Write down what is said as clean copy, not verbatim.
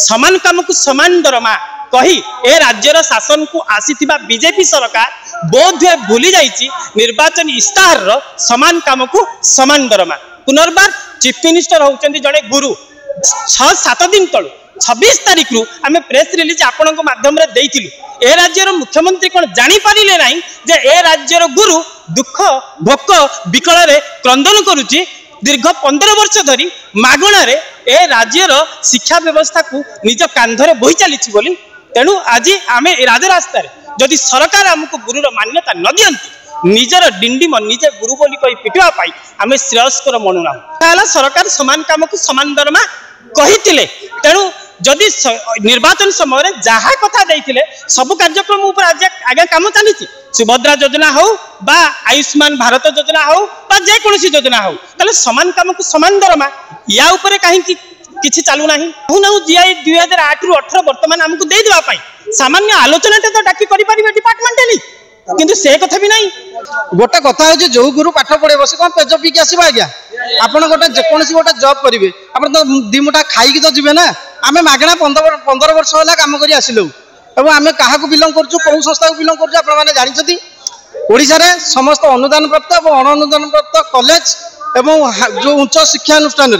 समान काम को समान दरमा कही ए राज्यर शासन को आसीथिबा बीजेपी सरकार बोधे भूली जाइछि निर्वाचन इस्ताहार रो समान काम को समान दरमा। पुनर्बार चीफ मिनिस्टर होउचंदी जड़े गुरु 6-7 दिन तळु 26 तारीख रु आमे प्रेस रिलीज आपण माध्यम रे देइथिलु। ए राज्यर मुख्यमंत्री कोन जानि पारिले नाही जे ए राज्यर गुरु दुख भोक विकल रे क्रंदन करूची दीर्घ 15 वर्ष धरी मागणा रे ए राज्यर शिक्षा व्यवस्था को निज कांधरे बोही चली बोली। तेणु आज आम राजरास्तार जदि सरकार आमको गुरुर मान्यता न दियंती निजर डिंडिम निजे गुरु बोली कही पिटिवाई आम श्रेयस्कर मनुना। सरकार समान काम को समान दरमा कही तेणु जदि निर्वाचन समय जहाँ कथा देइथिले सब कार्यक्रम ऊपर आगे काम चली सुभद्रा योजना हो बा आयुष्मान भारत योजना हो बा जेकोसी योजना हो ताले समान काम को समान दरमा या ऊपर कहीं किछि चालू नाही कहूना जीआई 2008 रु 18 वर्तमान हमको दे देबा पाई सामान्य आलोचना तो डाकी करि परिबे डिपार्टमेंटली किंतु से कथा भी नहीं। गोटे कथा हो जो गुरु पाठ पढ़े बस कौन पेज पी के आसबा आज्ञा आपन गोटे जेकोसी गोटे जॉब करेंगे आपन तो दिमुठा खाई तो जीवे ना आम मागणा 15 वर्ष है काम कर आसिलु एवं आम क्या बिलंग कर संस्था को बिलंग कर जानते ओडिशा रे समस्त अनुदान प्राप्त और अण अनुदान प्राप्त कॉलेज एवं जो उच्च शिक्षानुष्ठान